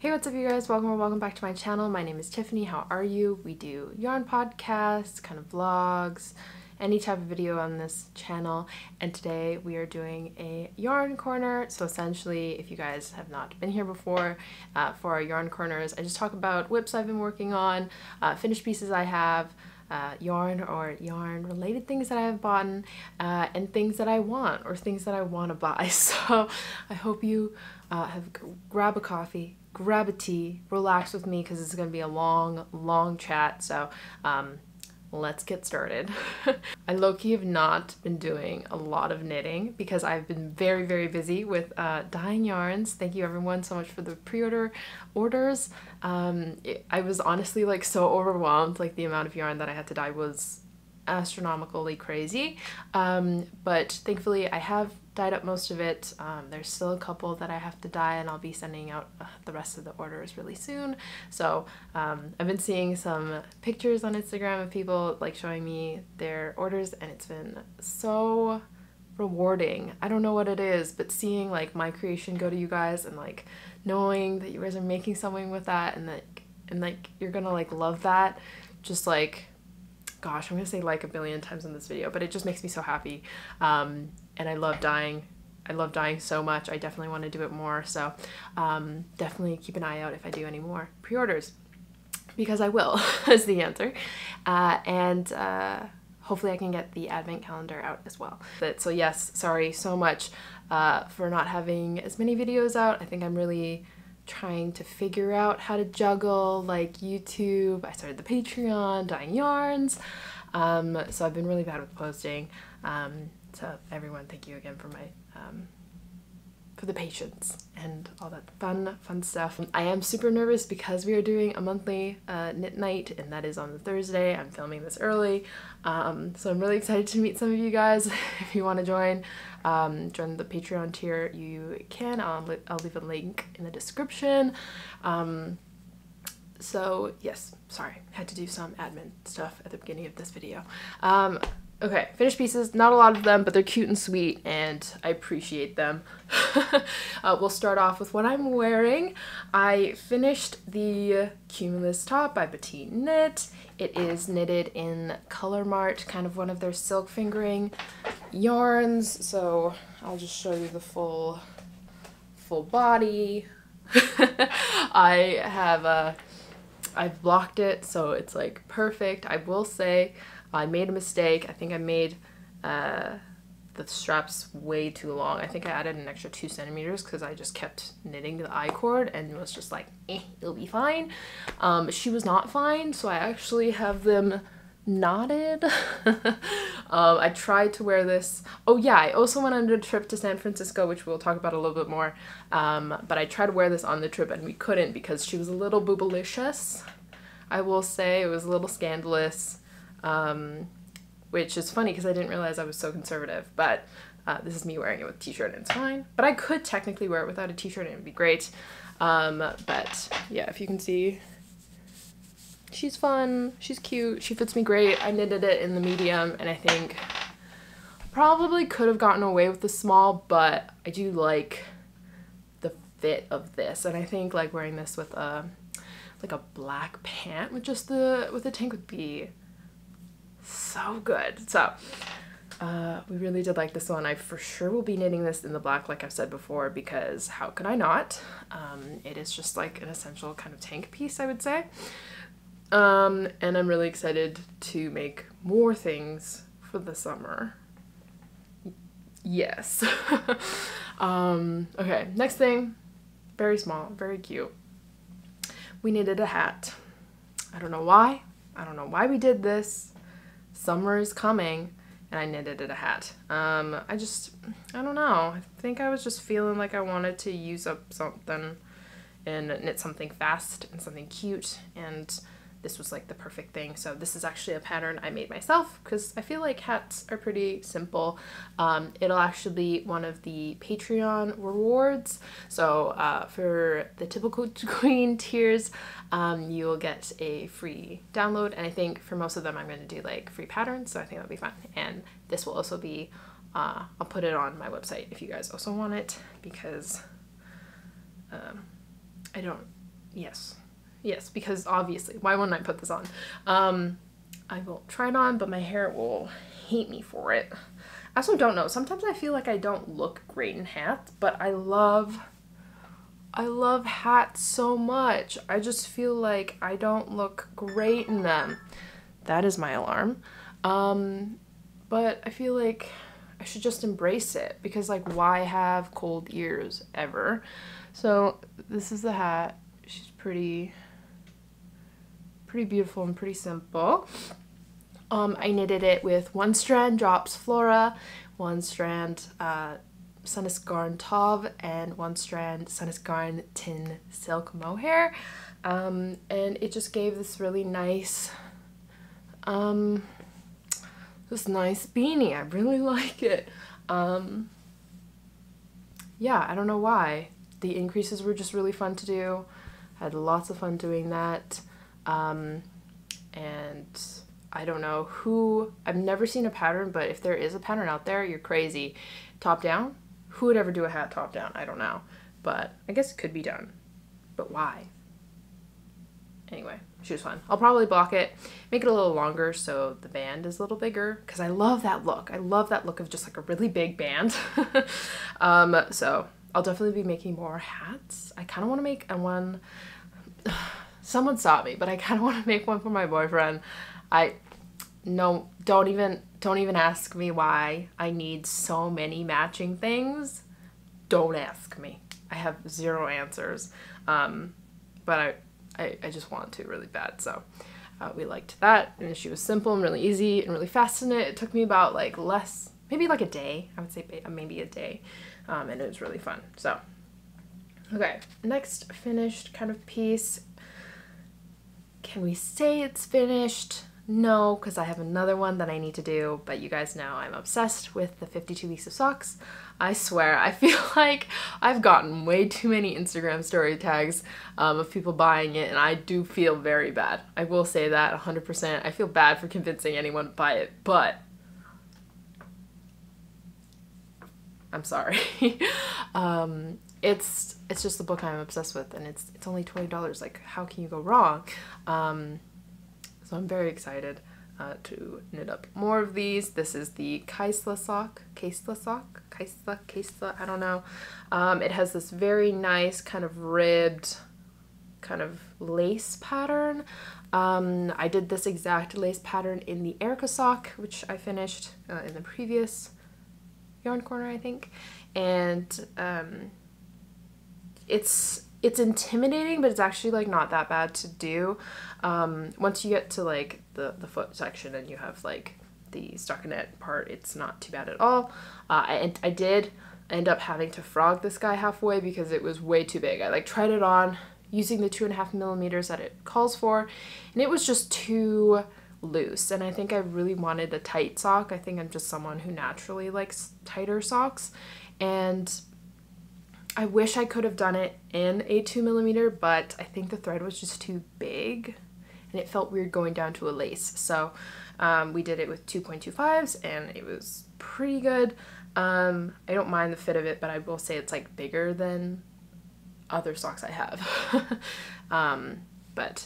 Hey, what's up you guys? Welcome back to my channel. My name is Tiffany. How are you? We do yarn podcasts, kind of vlogs, any type of video on this channel, and today we are doing a yarn corner. So essentially, if you guys have not been here before, for our yarn corners, I just talk about whips I've been working on, finished pieces I have, yarn or yarn related things that I have bought, and things that I want or things that I want to buy. So I hope you grab a coffee, grab a tea, relax with me because it's going to be a long chat. So let's get started. I low-key have not been doing a lot of knitting because I've been very busy with dyeing yarns. Thank you everyone so much for the pre-order orders. I was honestly like so overwhelmed, like the amount of yarn that I had to dye was astronomically crazy, but thankfully I have dyed up most of it. There's still a couple that I have to dye, and I'll be sending out the rest of the orders really soon. So I've been seeing some pictures on Instagram of people like showing me their orders, and it's been so rewarding. I don't know what it is, but seeing like my creation go to you guys and like knowing that you guys are making something with that, and like you're gonna like love that, just like, gosh, I'm gonna say like a billion times in this video, but it just makes me so happy. And I love dyeing. I love dyeing so much. I definitely want to do it more. So definitely keep an eye out if I do any more pre-orders, because I will is the answer. And hopefully I can get the advent calendar out as well. So yes, sorry so much for not having as many videos out. I think I'm really trying to figure out how to juggle like YouTube. I started the Patreon, dyeing yarns. So I've been really bad with posting. So everyone, thank you again for my for the patience and all that fun stuff. I am super nervous because we are doing a monthly knit night, and that is on the Thursday. I'm filming this early, so I'm really excited to meet some of you guys. If you want to join the Patreon tier, you can. I'll leave a link in the description. So yes, sorry, had to do some admin stuff at the beginning of this video. Okay, finished pieces, not a lot of them, but they're cute and sweet, and I appreciate them. We'll start off with what I'm wearing. I finished the Cumulus top by Petite Knit. It is knitted in Color Mart, kind of one of their silk fingering yarns, so I'll just show you the full body. I've blocked it, so it's like perfect. I will say I made a mistake. I think I made the straps way too long. I think I added an extra 2 centimeters because I just kept knitting the I-cord and was just like, it'll be fine. She was not fine, so I actually have them knotted. I tried to wear this. Oh yeah, I also went on a trip to San Francisco, which we'll talk about a little bit more. But I tried to wear this on the trip and we couldn't because she was a little boobalicious. I will say it was a little scandalous. Which is funny because I didn't realize I was so conservative, but this is me wearing it with a t-shirt and it's fine. But I could technically wear it without a t-shirt and it would be great. But yeah, if you can see, she's fun, she's cute, she fits me great. I knitted it in the medium, and I think probably could have gotten away with the small, but I do like the fit of this, and I think like wearing this with a black pant with just with the tank would be so good. So we really did like this one. I for sure will be knitting this in the black, like I've said before, because how could I not? It is just like an essential kind of tank piece, I would say. And I'm really excited to make more things for the summer. Yes. Okay, next thing, very small, very cute. We knitted a hat. I don't know why. I don't know why we did this. Summer is coming, and I knitted a hat. I don't know. I think I was just feeling like I wanted to use up something and knit something fast and something cute, and this was like the perfect thing. So this is actually a pattern I made myself because I feel like hats are pretty simple. It'll actually be one of the Patreon rewards. So for the typical queen tiers, you'll get a free download, and I think for most of them I'm going to do like free patterns, so I think that'll be fun. And this will also be, I'll put it on my website if you guys also want it, because I don't Yes. Yes, because obviously, why wouldn't I put this on? I will try it on, but my hair will hate me for it. I also don't know. Sometimes I feel like I don't look great in hats, but I love hats so much. I just feel like I don't look great in them. That is my alarm. But I feel like I should just embrace it, because like, why have cold ears ever? So this is the hat. She's pretty beautiful and pretty simple. I knitted it with 1 strand Drops Flora, 1 strand Sunnis Garn Tauve, and 1 strand Sunnis Garn Tin Silk Mohair. And it just gave this really nice, this nice beanie. I really like it. Yeah, I don't know why. The increases were just really fun to do. I had lots of fun doing that. And I don't know who, I've never seen a pattern, but if there is a pattern out there, you're crazy. Top down? Who would ever do a hat top down? I don't know. But I guess it could be done. But why? Anyway, she was fun. I'll probably block it, make it a little longer so the band is a little bigger, because I love that look. I love that look of just like a really big band. So I'll definitely be making more hats. I kind of want to make one. Someone saw me, but I kind of want to make one for my boyfriend. No, don't even ask me why I need so many matching things. Don't ask me. I have 0 answers. But I just want to really bad. So we liked that, and she was simple and really easy and really fast in it. It took me about like maybe like a day. I would say maybe a day. And it was really fun. So, okay, next finished kind of piece. Can we say it's finished? No, because I have another one that I need to do, but you guys know I'm obsessed with the 52 weeks of socks. I swear, I feel like I've gotten way too many Instagram story tags of people buying it, and I do feel very bad. I will say that 100%. I feel bad for convincing anyone to buy it, but I'm sorry. It's just the book I'm obsessed with, and it's only $20. Like, how can you go wrong? So I'm very excited to knit up more of these. This is the Kaisla Sock, Kaisla, I don't know. It has this very nice kind of ribbed kind of lace pattern. I did this exact lace pattern in the Erica sock, which I finished in the previous yarn corner, I think. And it's intimidating, but it's actually like not that bad to do. Once you get to like the foot section and you have like the stockinette part, it's not too bad at all. I did end up having to frog this guy halfway because it was way too big. I like tried it on using the 2.5 millimeters that it calls for, and it was just too loose, and I think I really wanted a tight sock. I think I'm just someone who naturally likes tighter socks, and I wish I could have done it in a 2 millimeter, but I think the thread was just too big and it felt weird going down to a lace. So we did it with 2.25s and it was pretty good. I don't mind the fit of it, but I will say it's like bigger than other socks I have. But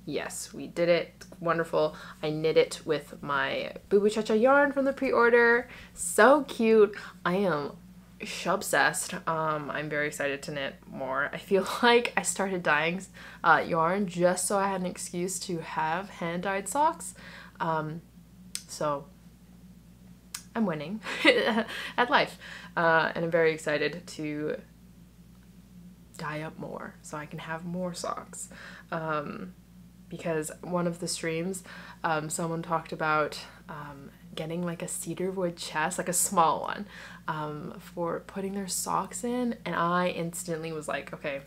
yes, we did it. Wonderful. I knit it with my Boo Boo Cha Cha yarn from the pre-order. So cute. I am obsessed. I'm very excited to knit more. I feel like I started dyeing yarn just so I had an excuse to have hand-dyed socks. So I'm winning at life. And I'm very excited to dye up more so I can have more socks. Because one of the streams, someone talked about getting like a cedar wood chest, like a small one, for putting their socks in, and I instantly was like, okay,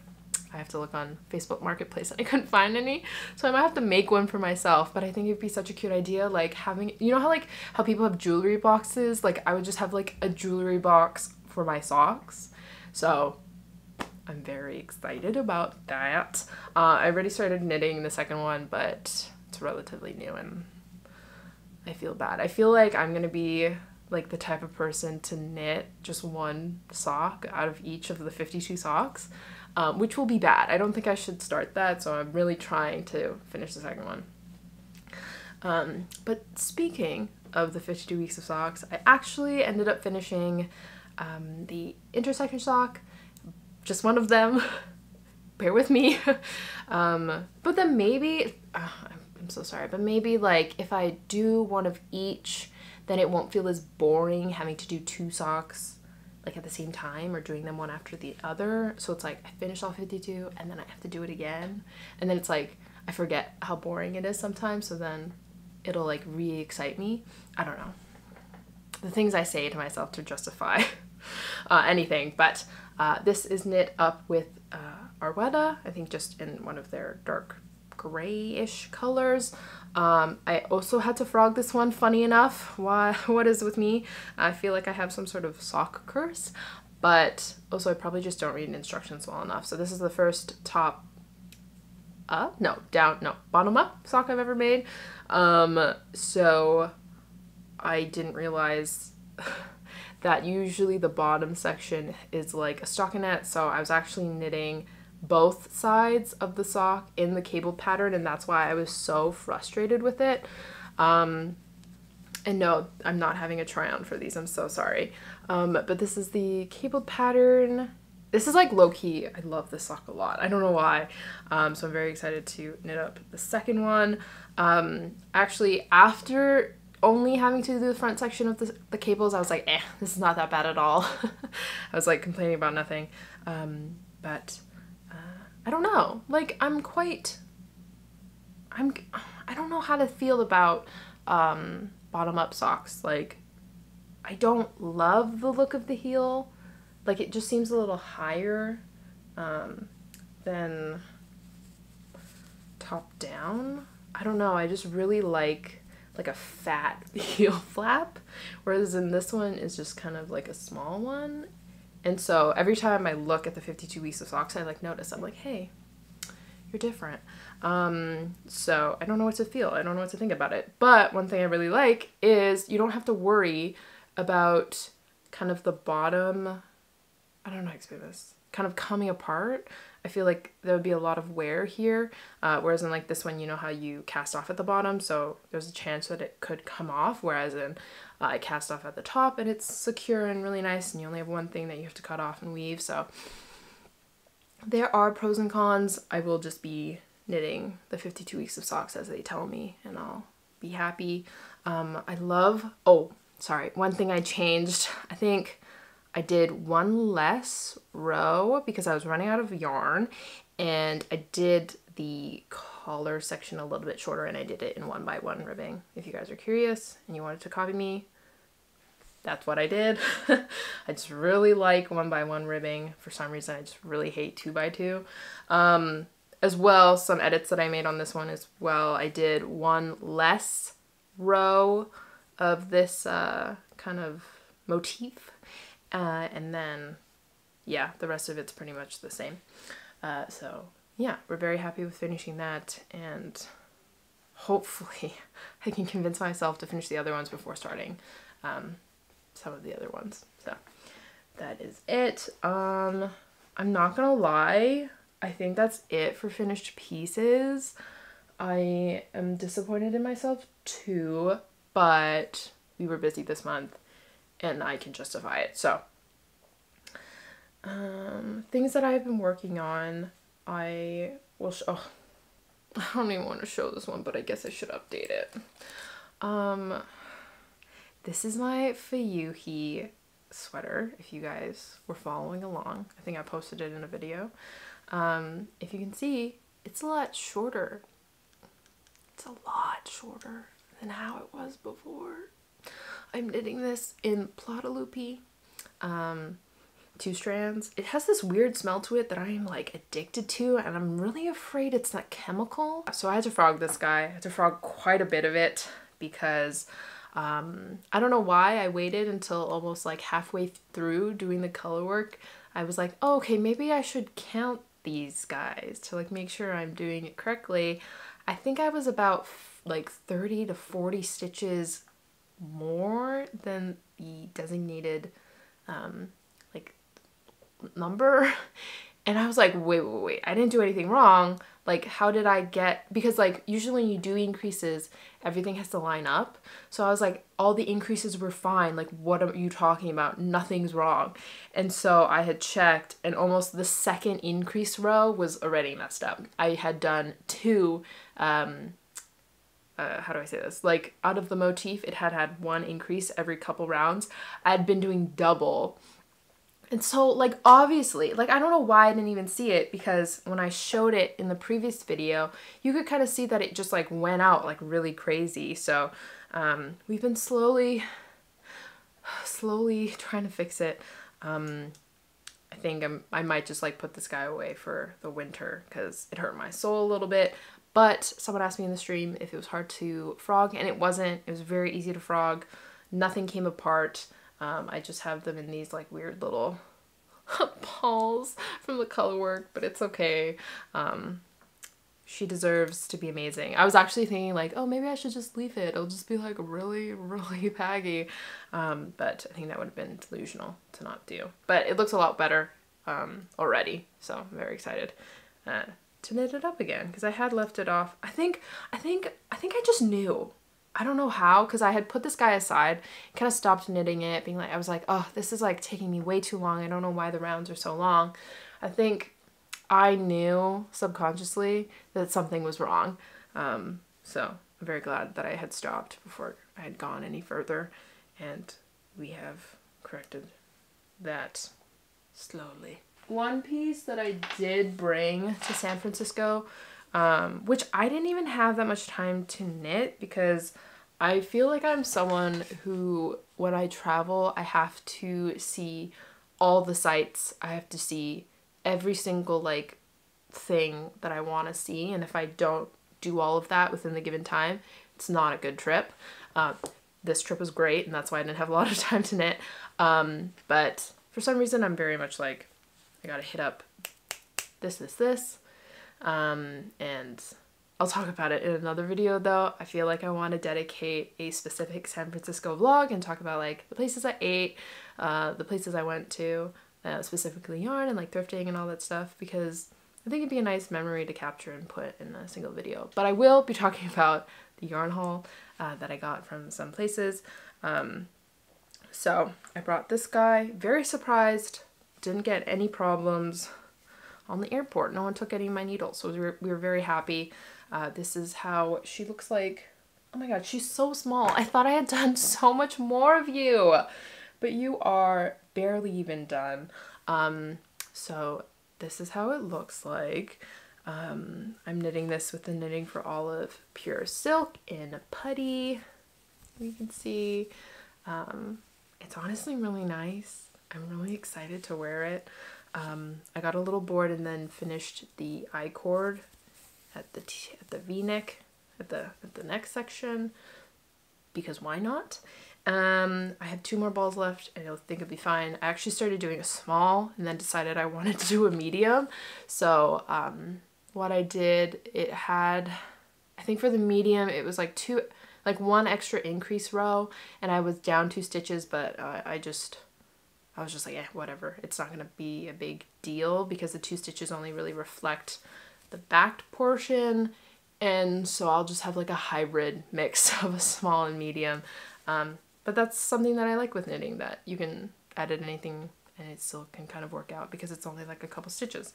I have to look on Facebook Marketplace, and I couldn't find any, so I might have to make one for myself. But I think it'd be such a cute idea, like having, you know how people have jewelry boxes, like I would just have like a jewelry box for my socks. So I'm very excited about that. I already started knitting the second one, but it's relatively new and I feel bad. I feel like I'm gonna be like the type of person to knit just one sock out of each of the 52 socks. which will be bad. I don't think I should start that, so I'm really trying to finish the second one. But speaking of the 52 weeks of socks, I actually ended up finishing the intersection sock, just one of them. Bear with me. But then maybe, I'm so sorry, but maybe like if I do one of each, then it won't feel as boring having to do 2 socks like at the same time or doing them one after the other. So it's like I finish all 52 and then I have to do it again. And then it's like I forget how boring it is sometimes, so then it'll like re-excite me. I don't know. The things I say to myself to justify anything. But this is knit up with Arwetta, I think just in one of their dark grayish colors. I also had to frog this one, funny enough. What is with me? I feel like I have some sort of sock curse, but also I probably just don't read instructions well enough. So this is the first top up, no, down, no, bottom up sock I've ever made. So I didn't realize that usually the bottom section is like a stockinette, so I was actually knitting both sides of the sock in the cable pattern, and that's why I was so frustrated with it. And no, I'm not having a try on for these, I'm so sorry. But this is the cable pattern. This is like low-key, I love this sock a lot. I don't know why. So I'm very excited to knit up the second one. Actually, after only having to do the front section of the cables, I was like, this is not that bad at all. I was like complaining about nothing. But I don't know, like I don't know how to feel about bottom up socks. Like I don't love the look of the heel. Like it just seems a little higher than top down. I don't know, I just really like a fat heel flap, whereas in this one is just kind of like a small one. And so every time I look at the 52 weeks of socks, I like notice, I'm like, hey, you're different. So I don't know what to feel. I don't know what to think about it. But one thing I really like is you don't have to worry about kind of the bottom, I don't know how to explain this, kind of coming apart. I feel like there would be a lot of wear here, whereas in like this one, you know how you cast off at the bottom, so there's a chance that it could come off, whereas in I cast off at the top and it's secure and really nice, and you only have one thing that you have to cut off and weave. So there are pros and cons. I will just be knitting the 52 weeks of socks as they tell me, and I'll be happy. I love, oh, sorry, one thing I changed, I think I did one less row because I was running out of yarn, and I did the collar section a little bit shorter, and I did it in 1x1 ribbing. If you guys are curious and you wanted to copy me, that's what I did. I just really like 1x1 ribbing. For some reason, I just really hate 2x2. As well, some edits that I made on this one as well. I did one less row of this kind of motif. And then, yeah, the rest of it's pretty much the same. So yeah, we're very happy with finishing that, and hopefully I can convince myself to finish the other ones before starting some of the other ones. So that is it. I'm not gonna lie, I think that's it for finished pieces. I am disappointed in myself too, but we were busy this month and I can justify it. So things that I've been working on, I will oh, I don't even want to show this one, but I guess I should update it. This is my Fuyuhi sweater, if you guys were following along. I think I posted it in a video. If you can see, it's a lot shorter. It's a lot shorter than how it was before. I'm knitting this in Platalupi, 2 strands. It has this weird smell to it that I am like addicted to, and I'm really afraid it's not chemical. So I had to frog this guy. I had to frog quite a bit of it because I don't know why I waited until almost like halfway through doing the color work. I was like, oh, okay, maybe I should count these guys to like make sure I'm doing it correctly. I think I was about like 30 to 40 stitches more than the designated like number, And I was like, wait, I didn't do anything wrong. Like, how did I get, because like usually when you do increases, everything has to line up. So I was like, all the increases were fine. Like, what are you talking about? Nothing's wrong. And so I had checked, and almost the second increase row was already messed up. I had done two, how do I say this? Like, out of the motif, it had one increase every couple rounds. I had been doing double. And so, like, obviously, like, I don't know why I didn't even see it, because when I showed it in the previous video, you could kind of see that it just, like, went out, like, really crazy. So, we've been slowly trying to fix it. I think I might just, like, put this guy away for the winter, because it hurt my soul a little bit. But someone asked me in the stream if it was hard to frog, and it wasn't. It was very easy to frog. Nothing came apart. I just have them in these like weird little balls from the color work, but it's okay. She deserves to be amazing. I was actually thinking like, oh, maybe I should just leave it. It'll just be like really, really baggy. But I think that would have been delusional to not do. But it looks a lot better already, so I'm very excited to knit it up again, because I had left it off. I think I just knew. I don't know how, because I had put this guy aside, kind of stopped knitting it, being like, I was like, oh, this is like taking me way too long. I don't know why the rounds are so long. I think I knew subconsciously that something was wrong. So I'm very glad that I had stopped before I had gone any further, and we have corrected that slowly. One piece that I did bring to San Francisco, which I didn't even have that much time to knit, because I feel like I'm someone who, when I travel, I have to see all the sites. I have to see every single like thing that I want to see, and if I don't do all of that within the given time, it's not a good trip. This trip was great, and that's why I didn't have a lot of time to knit. But for some reason, I'm very much like, I gotta hit up this. And I'll talk about it in another video though. I feel like I want to dedicate a specific San Francisco vlog and talk about like the places I ate, the places I went to, specifically yarn and like thrifting and all that stuff, because I think it'd be a nice memory to capture and put in a single video. But I will be talking about the yarn haul that I got from some places. So I brought this guy, very surprised, didn't get any problems on the airport. No one took any of my needles, so we were very happy. This is how she looks like. Oh my god, she's so small. I thought I had done so much more of you, but you are barely even done. So this is how it looks like. I'm knitting this with the Knitting for Olive Pure Silk in Putty. You can see it's honestly really nice. I'm really excited to wear it. I got a little bored and then finished the I-cord at the V-neck, at the neck section, because why not? I have 2 more balls left, and I think it'll be fine. I actually started doing a small and then decided I wanted to do a medium. So what I did, it had, I think for the medium, it was like 1 extra increase row, and I was down 2 stitches, but I was just like, whatever. It's not gonna be a big deal, because the 2 stitches only really reflect the back portion, and so I'll just have like a hybrid mix of a small and medium. But that's something that I like with knitting, that you can edit anything and it still can kind of work out, because it's only like a couple stitches.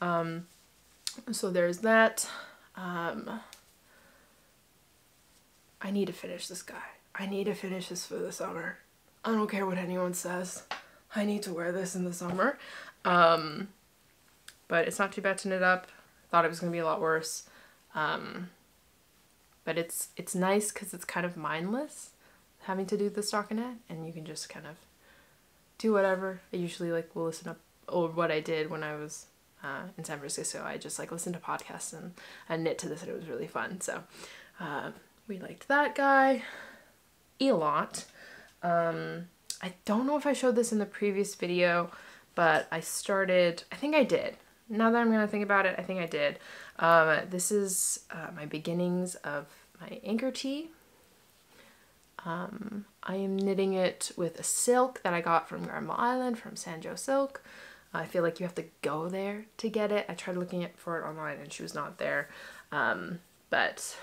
So there's that. I need to finish this guy. I need to finish this for the summer. I don't care what anyone says. I need to wear this in the summer. But it's not too bad to knit up. Thought it was gonna be a lot worse. But it's nice because it's kind of mindless having to do the stockinette, and you can just kind of do whatever. I usually like will listen up, or what I did when I was in San Francisco, I just like listened to podcasts and I knit to this, and it was really fun. So we liked that guy a lot. I don't know if I showed this in the previous video, but I think I did. Now that I'm gonna think about it, I think I did. This is my beginnings of my Anker Tee. I am knitting it with a silk that I got from Granville Island from Sanjo Silk. I feel like you have to go there to get it. I tried looking for it online and she was not there. But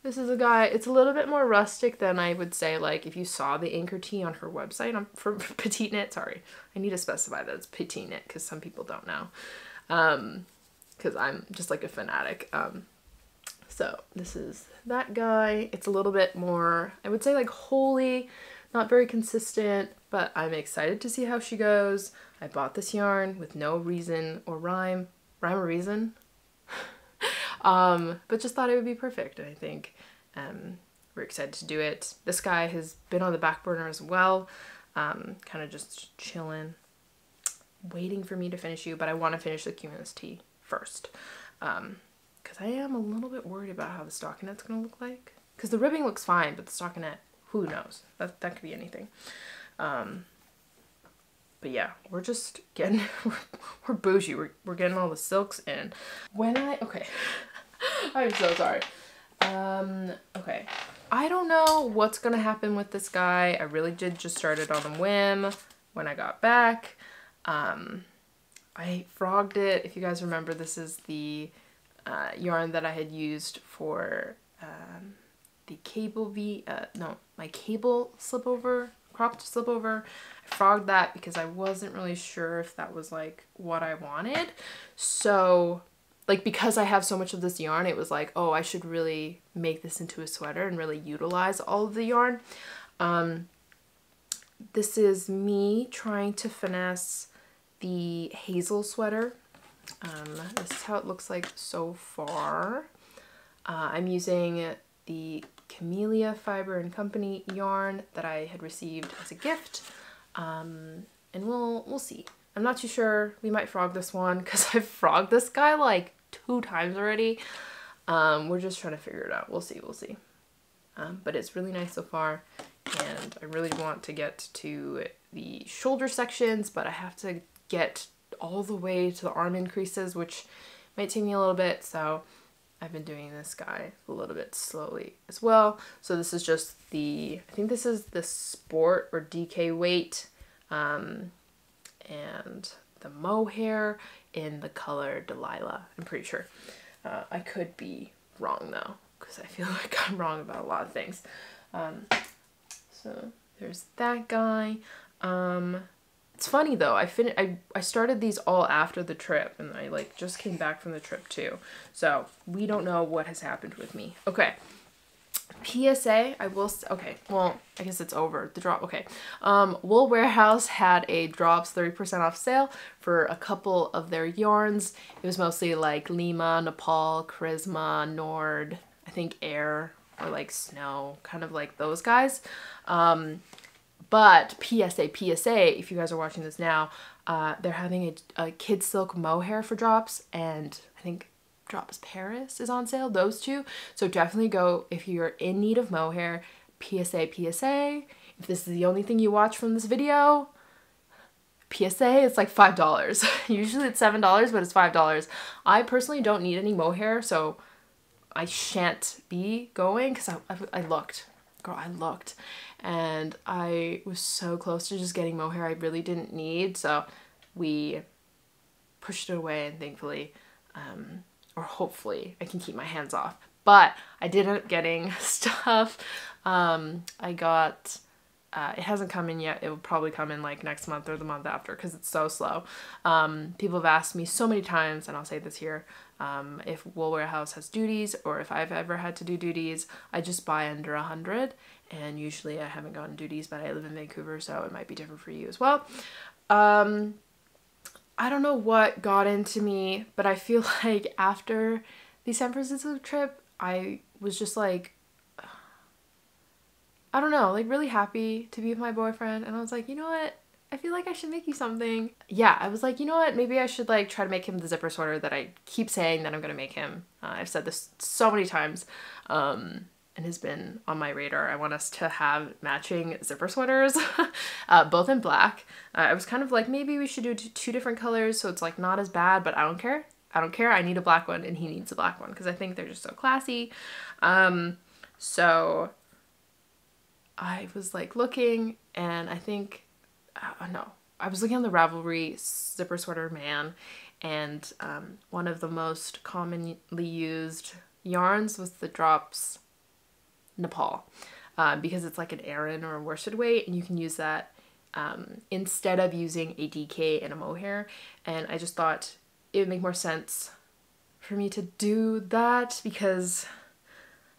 this is a guy, it's a little bit more rustic than I would say, like if you saw the Anker Tee on her website for Petite Knit. Sorry, I need to specify that it's Petite Knit because some people don't know. Because I'm just like a fanatic. So this is that guy. It's a little bit more, I would say, like wholey, not very consistent, but I'm excited to see how she goes. I bought this yarn with no reason or rhyme or reason. But just thought it would be perfect, and I think we're excited to do it. This guy has been on the back burner as well, kind of just chilling, waiting for me to finish you, but I want to finish the Cumulus Tee first, because I am a little bit worried about how the stockinette's going to look like, because the ribbing looks fine, but the stockinette, who knows, that could be anything. But yeah, we're just getting, we're bougie, we're getting all the silks in. Okay, I'm so sorry. Okay, I don't know what's gonna happen with this guy. I really did just start it on a whim when I got back. I frogged it. If you guys remember, this is the yarn that I had used for the my cable slipover, cropped slipover. I frogged that because I wasn't really sure if that was like what I wanted. So like, because I have so much of this yarn, it was like, oh, I should really make this into a sweater and really utilize all of the yarn. This is me trying to finesse the Hazel Sweater. This is how it looks like so far. I'm using the Camellia Fiber and Company yarn that I had received as a gift, and we'll see. I'm not too sure. We might frog this one because I've frogged this guy like 2 times already. We're just trying to figure it out. We'll see. But it's really nice so far, and I really want to get to the shoulder sections, but I have to get all the way to the arm increases, which might take me a little bit, so I've been doing this guy a little bit slowly as well. So this is just I think this is the Sport or DK weight, and the mohair in the color Delilah, I'm pretty sure. I could be wrong though, because I feel like I'm wrong about a lot of things. So there's that guy. It's funny though, I started these all after the trip, and I like just came back from the trip too. So we don't know what has happened with me. Okay. PSA, okay, well, I guess it's over, the drop, okay. Wool Warehouse had a drops 30% off sale for a couple of their yarns. It was mostly like Lima, Nepal, Charisma, Nord, I think Air, or like Snow, kind of like those guys. But PSA, if you guys are watching this now, they're having a kid silk mohair for drops, and I think Drops Paris is on sale, those two. So definitely go if you're in need of mohair. PSA. If this is the only thing you watch from this video, PSA, it's like $5. Usually it's $7, but it's $5. I personally don't need any mohair, so I shan't be going, because I looked. Girl, I looked. And I was so close to just getting mohair I really didn't need, so we pushed it away, and thankfully, or hopefully, I can keep my hands off. But I did end up getting stuff. I got, it hasn't come in yet. It will probably come in like next month or the month after, because it's so slow. People have asked me so many times, and I'll say this here, if Wool Warehouse has duties, or if I've ever had to do duties. I just buy under 100, and usually I haven't gotten duties, but I live in Vancouver, so it might be different for you as well. I don't know what got into me, but I feel like after the San Francisco trip, I was just like, I don't know, like really happy to be with my boyfriend. And I was like, you know what? I feel like I should make you something. Yeah, I was like, you know what? Maybe I should like try to make him the zipper sweater that I keep saying that I'm going to make him. I've said this so many times, and has been on my radar. I want us to have matching zipper sweaters, both in black. I was kind of like, maybe we should do 2 different colors so it's like not as bad, but I don't care. I need a black one, and he needs a black one, because I think they're just so classy. So I was like looking, and I think, no, I was looking on the Ravelry zipper sweater man, and one of the most commonly used yarns was the Drops Nepal, because it's like an Aran or a worsted weight, and you can use that instead of using a DK and a mohair. And I just thought it would make more sense for me to do that, because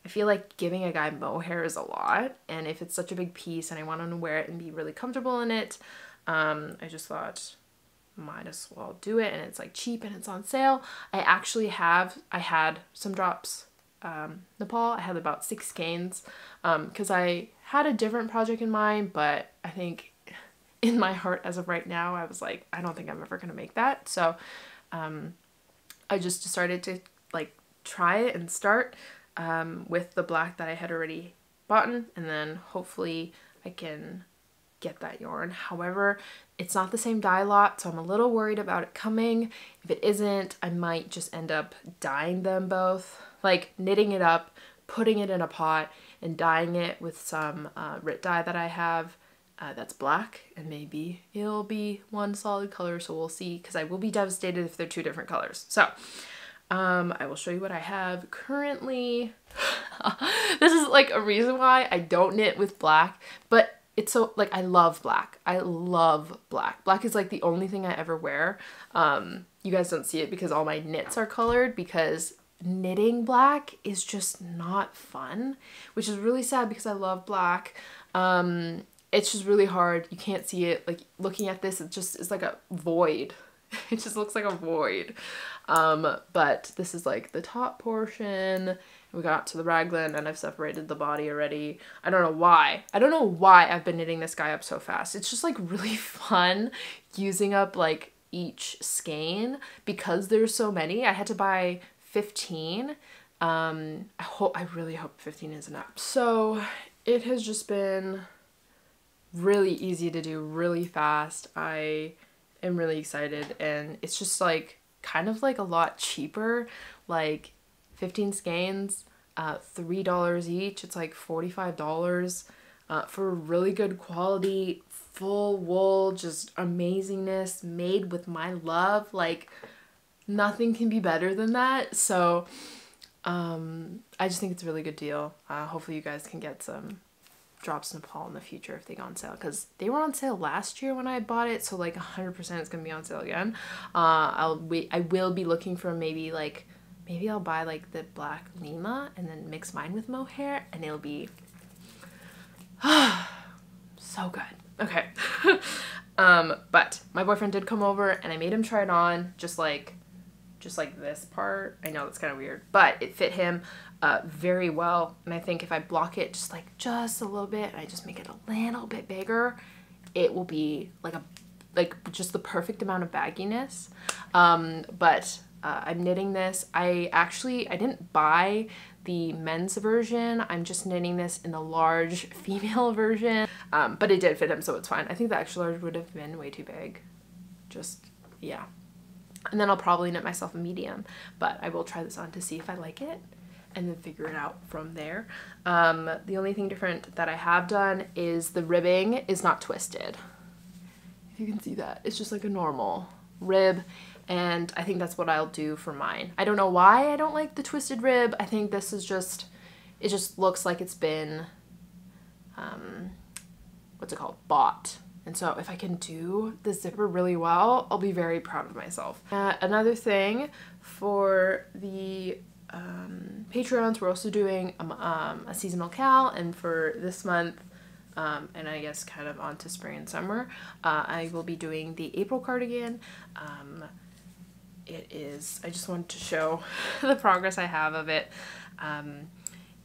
I feel like giving a guy mohair is a lot, and if it's such a big piece and I want him to wear it and be really comfortable in it, I just thought might as well do it, and it's like cheap and it's on sale. I had some Drops Nepal. I had about 6 skeins because I had a different project in mind, but I think in my heart as of right now I was like, I don't think I'm ever gonna make that. So I just decided to like try it and start with the black that I had already bought, and then hopefully I can get that yarn. However, it's not the same dye lot, so I'm a little worried about it coming. If it isn't, I might just end up dyeing them both, like knitting it up, putting it in a pot, and dyeing it with some RIT dye that I have that's black, and maybe it'll be one solid color, so we'll see, because I will be devastated if they're 2 different colors. So I will show you what I have currently. This is like a reason why I don't knit with black, but it's so, like, I love black. I love black. Black is like the only thing I ever wear. You guys don't see it because all my knits are colored, because knitting black is just not fun, which is really sad because I love black. It's just really hard. You can't see it. Like, looking at this, it just is like a void. It just looks like a void. But this is like the top portion. We got to the raglan, and I've separated the body already. I don't know why. I don't know why I've been knitting this guy up so fast. It's just like really fun using up like each skein because there's so many. I had to buy 15. I really hope 15 is enough. So it has just been really easy to do, really fast. I am really excited, and it's just like kind of like a lot cheaper, like 15 skeins, $3 each. It's like $45 for really good quality, full wool, just amazingness, made with my love. Like, nothing can be better than that. So I just think it's a really good deal. Hopefully you guys can get some Drops Nepal in the future if they go on sale, because they were on sale last year when I bought it, so like 100% it's gonna be on sale again. I will be looking for maybe I'll buy like the black Lima and then mix mine with mohair, and it'll be so good. Okay. But my boyfriend did come over, and I made him try it on, just like this part. I know that's kind of weird, but it fit him very well. And I think if I block it just a little bit, and I just make it a little bit bigger, it will be like just the perfect amount of bagginess. But I'm knitting this. I didn't buy the men's version. I'm just knitting this in the large female version. But it did fit him, so it's fine. I think the extra large would have been way too big. Yeah. And then I'll probably knit myself a medium, but I will try this on to see if I like it, and then figure it out from there. The only thing different that I have done is the ribbing is not twisted. If you can see that, it's just like a normal rib, and I think that's what I'll do for mine. I don't know why I don't like the twisted rib. I think this is just, it just looks like it's been, what's it called, bought. And so if I can do the zipper really well, I'll be very proud of myself. Another thing for the Patreons, we're also doing a seasonal cal, and for this month, and I guess kind of on to spring and summer, I will be doing the April cardigan. I just wanted to show the progress I have of it.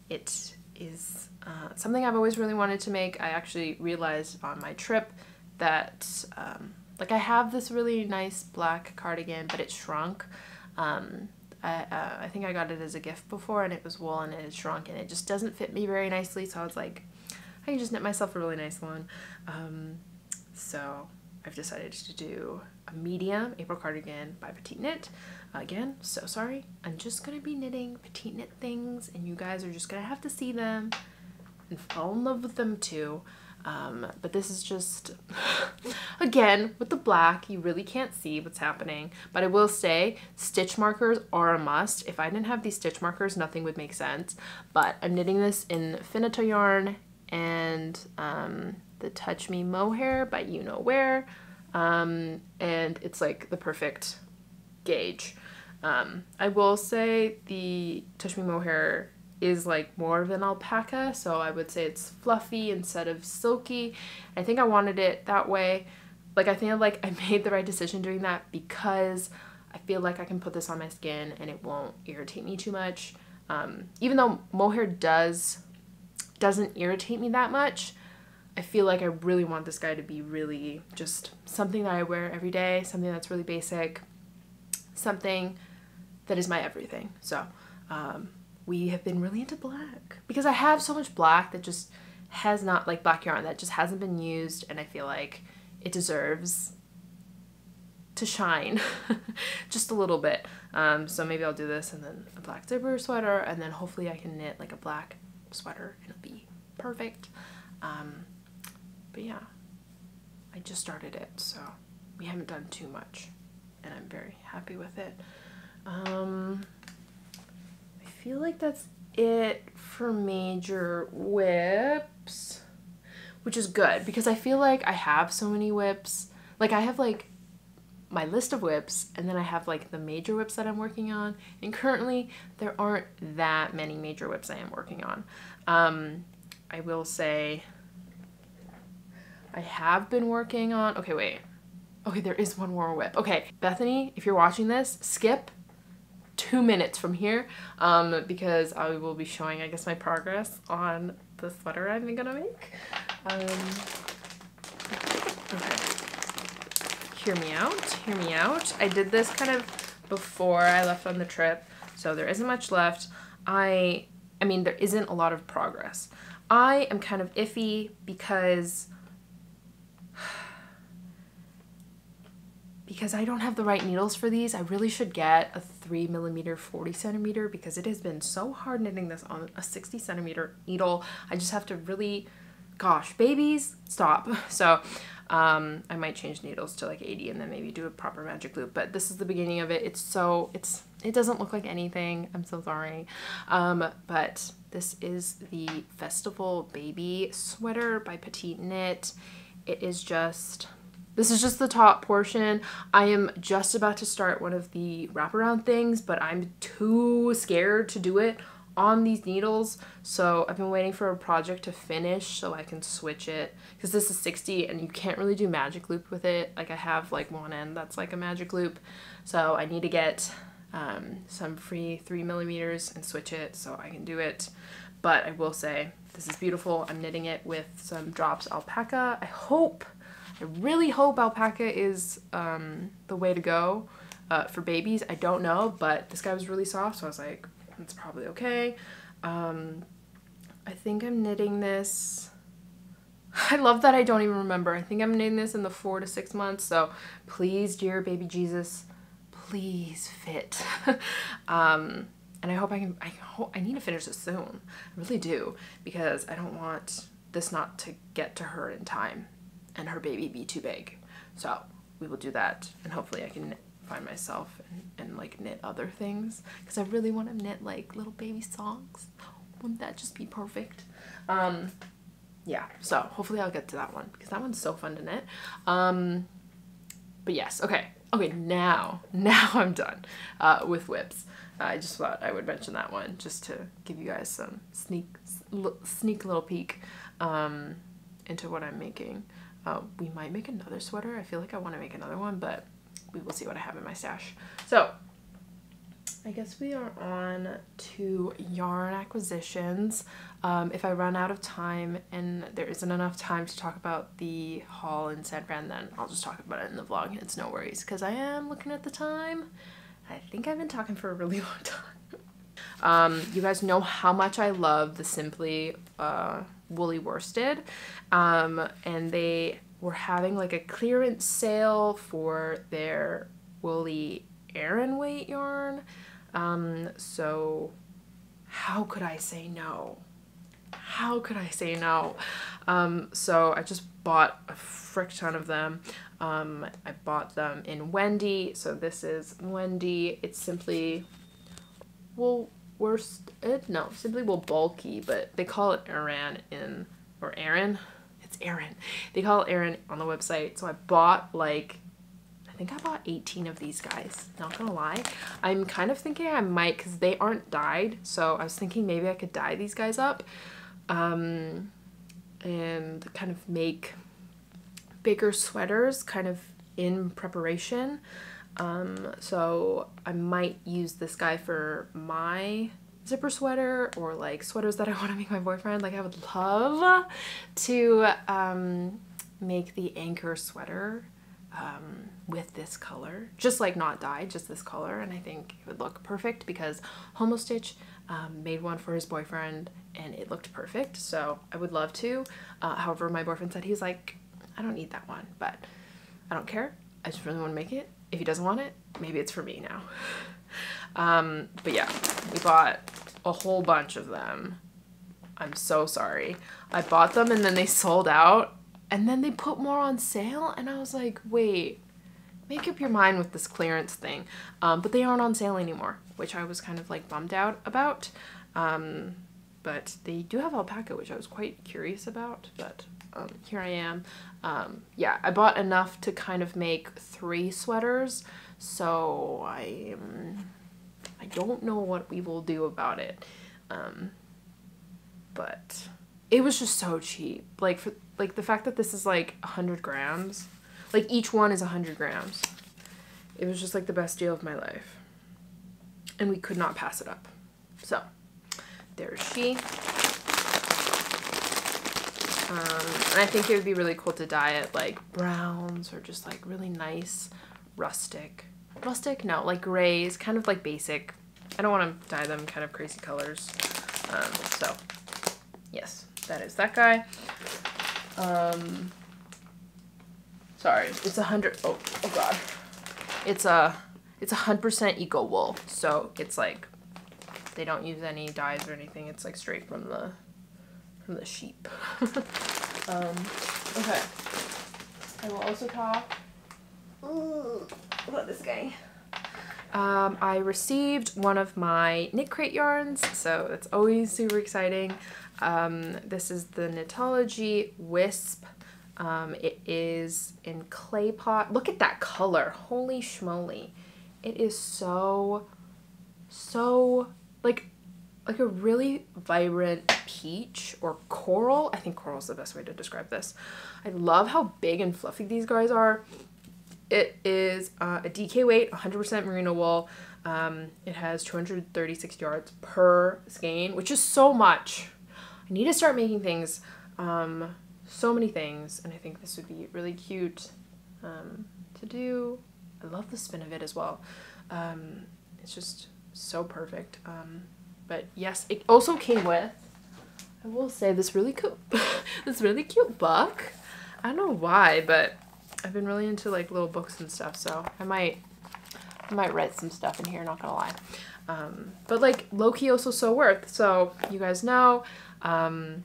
It is something I've always really wanted to make. I actually realized on my trip that like I have this really nice black cardigan, but it shrunk. I think I got it as a gift before, and it was wool, and it had shrunk, and it just doesn't fit me very nicely, so I was like, I can just knit myself a really nice one. So I've decided to do a medium April cardigan by Petite Knit. Again, so sorry. I'm just gonna be knitting Petite Knit things, and you guys are just gonna have to see them and fall in love with them too. But this is just, again, with the black, you really can't see what's happening. But I will say, stitch markers are a must. If I didn't have these stitch markers, nothing would make sense. But I'm knitting this in Finito yarn and the Touch Me Mohair by You Know Where. And it's like the perfect gauge. I will say the Touch Me Mohair is like more of an alpaca, so I would say it's fluffy instead of silky. I think I wanted it that way. Like, I think like I made the right decision doing that because I feel like I can put this on my skin and it won't irritate me too much. Even though mohair doesn't irritate me that much, I feel like I really want this guy to be really just something that I wear every day, something that's really basic, something that is my everything. So we have been really into black because I have so much black that just has not, like black yarn that just hasn't been used, and I feel like it deserves to shine just a little bit. So maybe I'll do this and then a black zipper sweater, and then hopefully I can knit like a black sweater and it'll be perfect. But yeah, I just started it, so we haven't done too much and I'm very happy with it. I feel like that's it for major whips, which is good because I feel like I have so many whips. Like, I have like my list of whips, and then I have like the major whips that I'm working on, and currently there aren't that many major whips I am working on. I will say I have been working on, okay, wait. Okay, there is one more whip. Okay, Bethany, if you're watching this, skip 2 minutes from here, because I will be showing, I guess, my progress on the sweater I'm gonna make. Okay. Hear me out. I did this kind of before I left on the trip, so there isn't much left. I mean, there isn't a lot of progress. I am kind of iffy because I don't have the right needles for these. I really should get a 3mm 40cm because it has been so hard knitting this on a 60cm needle. I just have to really, gosh, babies, stop. So I might change needles to like 80 and then maybe do a proper magic loop, but this is the beginning of it. It doesn't look like anything. I'm so sorry. But this is the Festival Baby Sweater by Petite Knit. It is just, this is just the top portion. I am just about to start one of the wraparound things, but I'm too scared to do it on these needles. So I've been waiting for a project to finish so I can switch it, because this is 60 and you can't really do magic loop with it. Like, I have like one end that's like a magic loop. So I need to get some free 3mm and switch it so I can do it. But I will say, this is beautiful. I'm knitting it with some drops alpaca. I really hope alpaca is the way to go for babies. I don't know, but this guy was really soft, so I was like, it's probably okay. I think I'm knitting this, I love that I don't even remember. I think I'm knitting this in the 4 to 6 months, so please, dear baby Jesus, please fit. And I hope I need to finish this soon. I really do, because I don't want this not to get to her in time and her baby be too big. So we will do that, and hopefully I can find myself and like knit other things, because I really want to knit like little baby socks. Wouldn't that just be perfect? Yeah, so hopefully I'll get to that one, because that one's so fun to knit. But yes, okay, now I'm done with whips. I just thought I would mention that one just to give you guys some sneak little peek into what I'm making. We might make another sweater. I feel like I want to make another one, but we will see what I have in my stash. So I guess we are on to yarn acquisitions. If I run out of time and there isn't enough time to talk about the haul in San Fran, then I'll just talk about it in the vlog. It's no worries, because I am looking at the time. I think I've been talking for a really long time. You guys know how much I love the Simply woolly worsted, and they were having like a clearance sale for their woolly Aran weight yarn. So how could I say no? how could I say no? So I just bought a frick ton of them. I bought them in Wendy. So this is Wendy. It's simply simply bulky, but they call it Aran or Aran. It's Aran. They call it Aran on the website. So I bought like, I think I bought 18 of these guys. Not gonna lie. I'm kind of thinking I might, because they aren't dyed. So I was thinking maybe I could dye these guys up. And kind of make bigger sweaters kind of in preparation. So I might use this guy for my zipper sweater, or like sweaters that I want to make my boyfriend. Like I would love to make the Anker sweater with this color, just like not dyed, just this color, and I think it would look perfect because Homo Stitch made one for his boyfriend and it looked perfect, so I would love to. However, my boyfriend said, he's like, I don't need that one, but I don't care, I just really want to make it. If he doesn't want it, maybe it's for me now. But yeah, we bought a whole bunch of them. I'm so sorry. I bought them and then they sold out, and then they put more on sale, and I was like, wait, make up your mind with this clearance thing. But they aren't on sale anymore, which I was kind of like bummed out about. But they do have alpaca, which I was quite curious about, but here I am. Yeah, I bought enough to kind of make 3 sweaters, so I don't know what we will do about it. But it was just so cheap. Like, for like the fact that this is like 100 grams, like each one is 100 grams. It was just like the best deal of my life, and we could not pass it up. So there's she. And I think it would be really cool to dye it like browns, or just like really nice rustic, no, like grays, kind of like basic. I don't want to dye them kind of crazy colors. So yes, that is that guy. Sorry, it's 100, oh god. It's 100% eco wool, so it's like, they don't use any dyes or anything. It's like straight from the sheep. Okay. I will also talk about this guy. I received one of my Knit Crate yarns, so that's always super exciting. This is the Natology Wisp. It is in clay pot. Look at that color. Holy schmoly. It is so like a really vibrant peach or coral. I think coral is the best way to describe this. I love how big and fluffy these guys are. It is a DK weight, 100% merino wool. It has 236 yards per skein, which is so much. I need to start making things, so many things, and I think this would be really cute to do. I love the spin of it as well. It's just so perfect. But yes, it also came with, I will say, this really cute book. I don't know why, but I've been really into like little books and stuff, so I might write some stuff in here, not gonna lie. But like low-key also so worth. So you guys know, I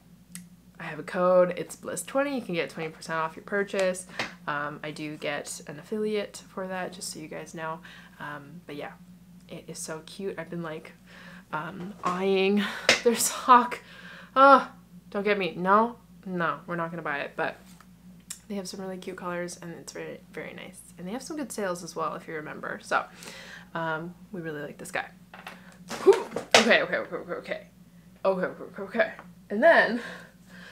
have a code, it's Bliss20. You can get 20% off your purchase. I do get an affiliate for that, just so you guys know. But yeah, it is so cute. I've been like eyeing their sock. Oh, don't get me. No, we're not gonna buy it, but they have some really cute colors, and it's very, very nice. And they have some good sales as well, if you remember. So we really like this guy. Okay. And then,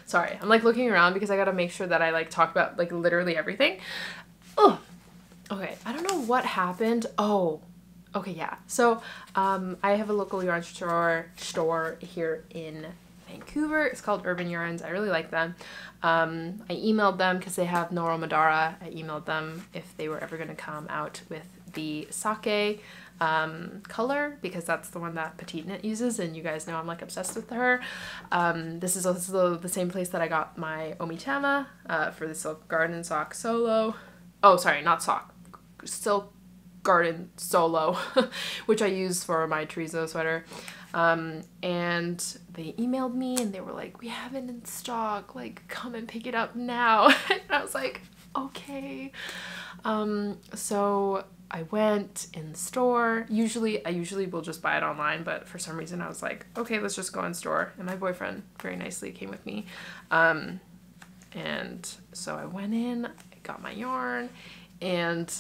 sorry, I'm like looking around because I gotta make sure that I like talk about like literally everything. Oh, okay. I don't know what happened. Oh, okay, yeah. So I have a local yarn store here in Vancouver. It's called Urban Yarns. I really like them. I emailed them because they have Noro Madara. I emailed them if they were ever going to come out with the sake color, because that's the one that Petite Knit uses, and you guys know I'm like obsessed with her. This is also the same place that I got my Omitama for the Silk Garden Sock Solo. Oh, sorry, not sock. Silk Garden Solo, which I use for my Chorizo sweater. and they emailed me and they were like, we have it in stock, like come and pick it up now. And I was like, okay. So I went in the store. I usually will just buy it online, but for some reason I was like, okay, let's just go in store. And my boyfriend very nicely came with me. And so I went in, I got my yarn, and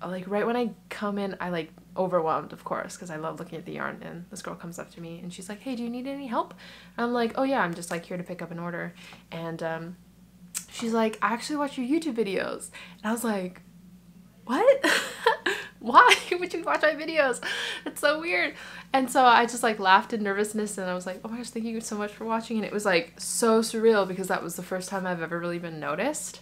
like right when I come in, I like overwhelmed, of course, because I love looking at the yarn. And this girl comes up to me and she's like, hey, do you need any help? And I'm like, oh yeah, I'm just like here to pick up an order. And she's like, I actually watch your YouTube videos. And I was like, what? Why would you watch my videos? It's so weird. And so I just like laughed in nervousness and I was like, oh my gosh, thank you so much for watching. And it was like so surreal because that was the first time I've ever really been noticed,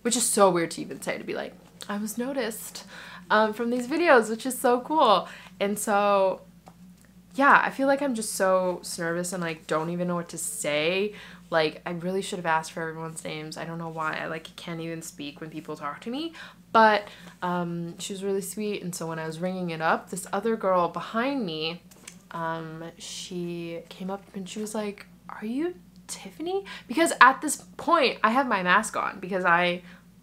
which is so weird to even say, to be like, I was noticed from these videos, which is so cool. And so yeah, I feel like I'm just so nervous and like don't even know what to say. Like I really should have asked for everyone's names. I don't know why. I like can't even speak when people talk to me. But she was really sweet, and so when I was ringing it up, this other girl behind me, she came up and she was like, are you Tiffany? Because at this point I have my mask on because I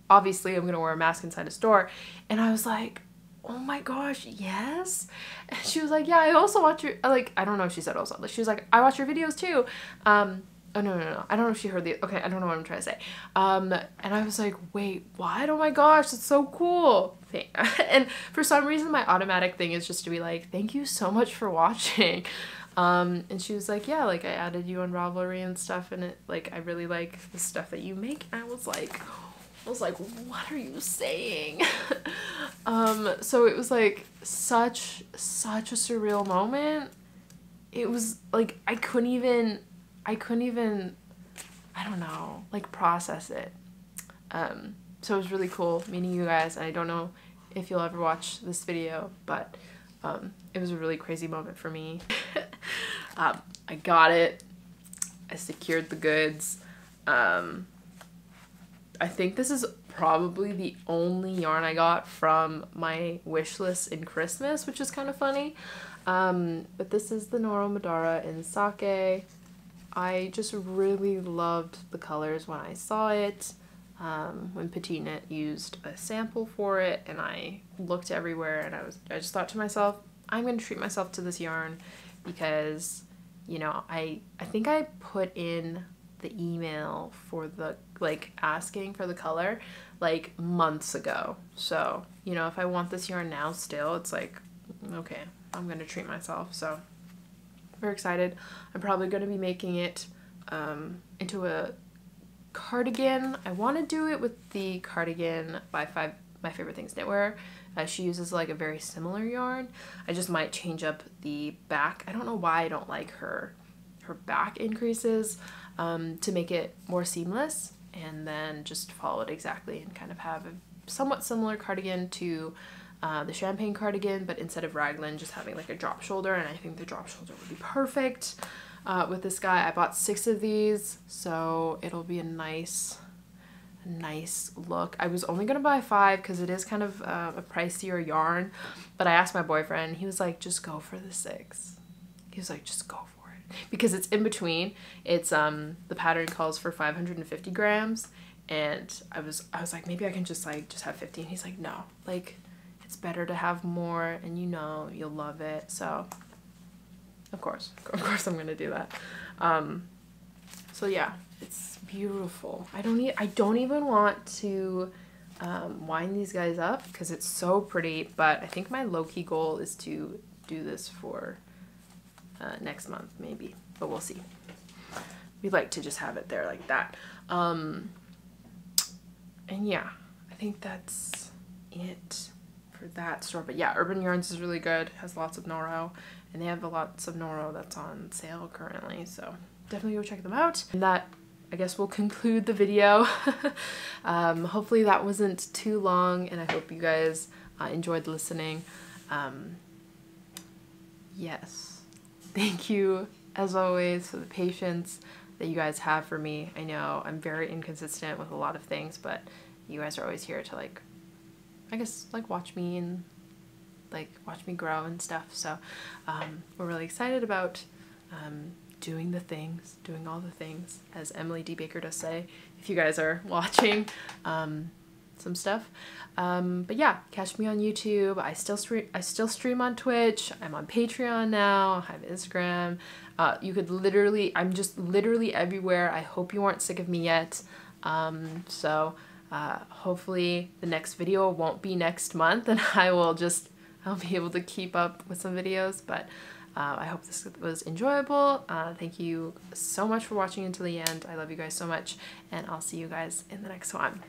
obviously I'm gonna wear a mask inside a store. And I was like, oh my gosh, yes. And she was like, yeah, I also watch your, like, I don't know if she said also, she was like, I watch your videos too. Oh no, I don't know if she heard the, okay, I don't know what I'm trying to say. And I was like, wait, what? Oh my gosh, that's so cool. And for some reason my automatic thing is just to be like, thank you so much for watching. And she was like, yeah, like I added you on Ravelry and stuff, and it, like, I really like the stuff that you make. And I was like, what are you saying? So it was like such a surreal moment. It was like, I couldn't even, I don't know, like process it. So it was really cool meeting you guys. And I don't know if you'll ever watch this video, but it was a really crazy moment for me. I got it. I secured the goods. I think this is probably the only yarn I got from my wish list in Christmas, which is kind of funny. But this is the Noro Madara in Sake. I just really loved the colors when I saw it. When Petite used a sample for it, and I looked everywhere, and I just thought to myself, I'm going to treat myself to this yarn because, you know, I think I put in the email for the, like, asking for the color like months ago. So, you know, if I want this yarn now still, it's like, okay, I'm going to treat myself. So very excited. I'm probably going to be making it into a cardigan. I want to do it with the Cardigan by My Favorite Things Knitwear. She uses like a very similar yarn. I just might change up the back. I don't know why I don't like her back increases, to make it more seamless, and then just follow it exactly and kind of have a somewhat similar cardigan to the Champagne cardigan, but instead of raglan, just having like a drop shoulder. And I think the drop shoulder would be perfect with this guy. I bought 6 of these, so it'll be a nice look. I was only gonna buy 5 because it is kind of a pricier yarn, but I asked my boyfriend, he was like, just go for the 6. He was like, just go for it, because it's in between. It's the pattern calls for 550 grams, and I was like, maybe I can just have 50. And he's like, no, like, it's better to have more, and you know you'll love it. So of course I'm gonna do that. So yeah, it's beautiful. I don't even want to wind these guys up because it's so pretty, but I think my low-key goal is to do this for next month maybe, but we'll see. We like to just have it there like that. And yeah, I think that's it for that store. But yeah, Urban Yarns is really good, has lots of Noro, and they have lots of Noro that's on sale currently, so definitely go check them out. And that, I guess, will conclude the video. Hopefully that wasn't too long, and I hope you guys enjoyed listening. Yes, thank you as always for the patience that you guys have for me. I know I'm very inconsistent with a lot of things, but you guys are always here to, like, I guess, like, watch me and like watch me grow and stuff. So we're really excited about doing the things, doing all the things, as Emily D. Baker does say, if you guys are watching some stuff. But yeah, catch me on YouTube. I still stream on Twitch. I'm on Patreon now. I have Instagram. You could literally, I'm just literally everywhere. I hope you aren't sick of me yet. So hopefully the next video won't be next month, and I'll be able to keep up with some videos. But I hope this was enjoyable. Thank you so much for watching until the end. I love you guys so much, and I'll see you guys in the next one.